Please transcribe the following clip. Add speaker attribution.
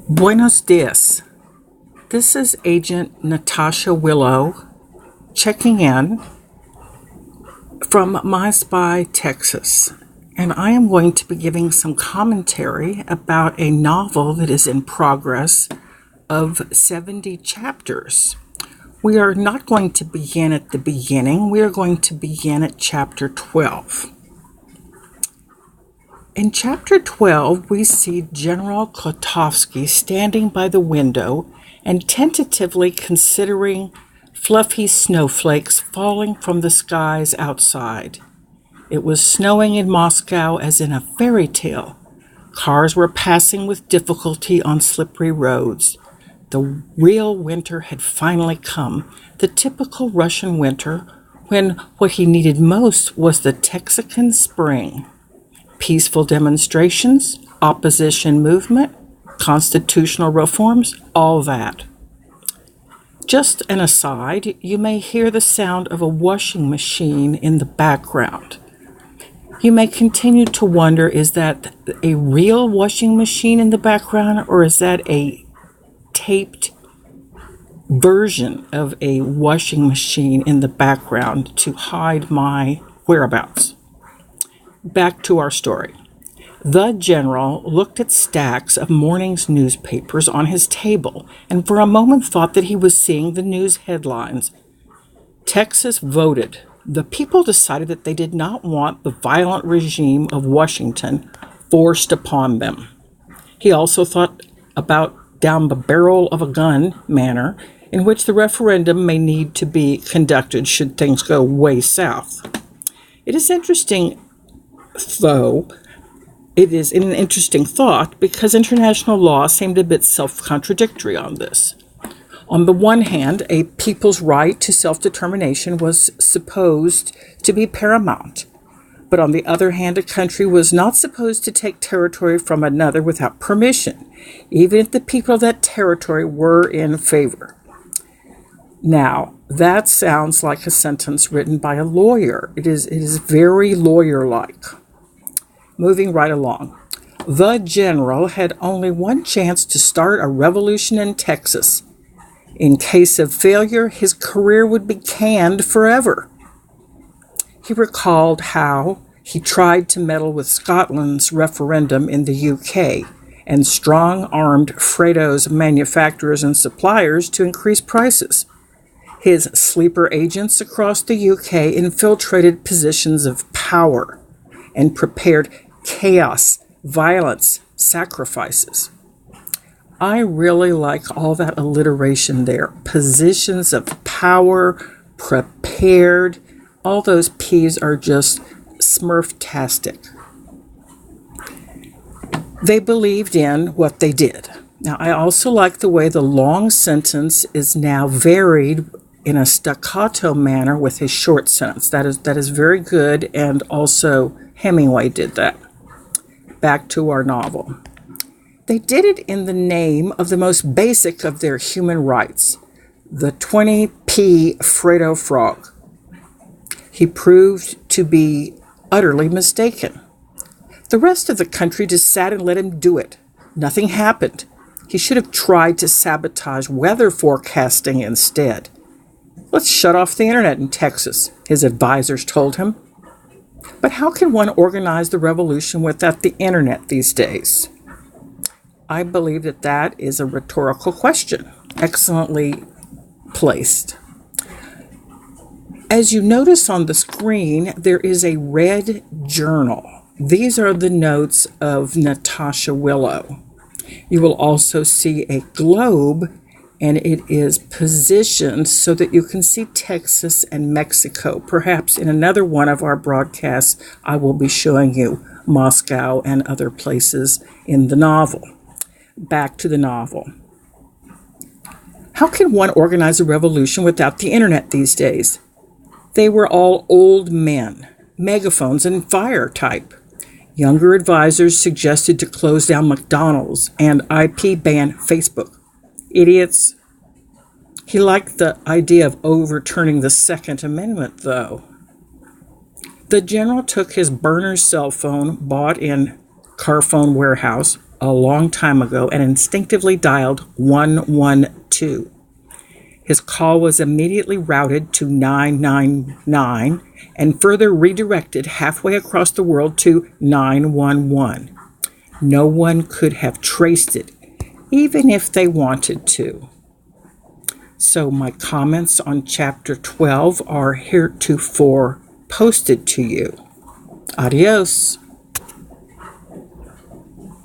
Speaker 1: Buenos dias. This is Agent Natasha Willow checking in from My Spy, Texas. And I am going to be giving some commentary about a novel that is in progress of 70 chapters. We are not going to begin at the beginning. We are going to begin at chapter 12. In chapter 12, we see General Klotowski standing by the window and tentatively considering fluffy snowflakes falling from the skies outside. It was snowing in Moscow as in a fairy tale. Cars were passing with difficulty on slippery roads. The real winter had finally come, the typical Russian winter, when what he needed most was the Texican spring. Peaceful demonstrations, opposition movement, constitutional reforms, all that. Just an aside, you may hear the sound of a washing machine in the background. You may continue to wonder, is that a real washing machine in the background, or is that a taped version of a washing machine in the background to hide my whereabouts? Back to our story. The general looked at stacks of morning's newspapers on his table and for a moment thought that he was seeing the news headlines. Texas voted. The people decided that they did not want the violent regime of Washington forced upon them. He also thought about down the barrel of a gun manner in which the referendum may need to be conducted should things go way south. It is interesting, though, it is an interesting thought because international law seemed a bit self-contradictory on this. On the one hand, a people's right to self-determination was supposed to be paramount. But on the other hand, a country was not supposed to take territory from another without permission, even if the people of that territory were in favor. Now, that sounds like a sentence written by a lawyer. It is very lawyer-like. Moving right along. The general had only one chance to start a revolution in Texas. In case of failure, his career would be canned forever. He recalled how he tried to meddle with Scotland's referendum in the UK and strong-armed Fredo's manufacturers and suppliers to increase prices. His sleeper agents across the UK infiltrated positions of power and prepared chaos, violence, sacrifices. I really like all that alliteration there. Positions of power, prepared, all those P's are just smurftastic. They believed in what they did. Now, I also like the way the long sentence is now varied in a staccato manner with a short sentence. That is very good, and also Hemingway did that. Back to our novel. They did it in the name of the most basic of their human rights, the 20p Fredo frog. He proved to be utterly mistaken. The rest of the country just sat and let him do it. Nothing happened. He should have tried to sabotage weather forecasting instead. Let's shut off the internet in Texas, his advisors told him. But how can one organize the revolution without the internet these days? I believe that is a rhetorical question, excellently placed. As you notice on the screen, there is a red journal. These are the notes of Natasha Willow. You will also see a globe, and it is positioned so that you can see Texas and Mexico. Perhaps in another one of our broadcasts, I will be showing you Moscow and other places in the novel. Back to the novel. How can one organize a revolution without the internet these days? They were all old men, megaphones and fire type. Younger advisors suggested to close down McDonald's and IP ban Facebook. Idiots. He liked the idea of overturning the Second Amendment, though. The general took his burner cell phone bought in Carphone Warehouse, a long time ago and instinctively dialed 112. His call was immediately routed to 999 and further redirected halfway across the world to 911. No one could have traced it, even if they wanted to. So my comments on Chapter 12 are heretofore posted to you. Adios.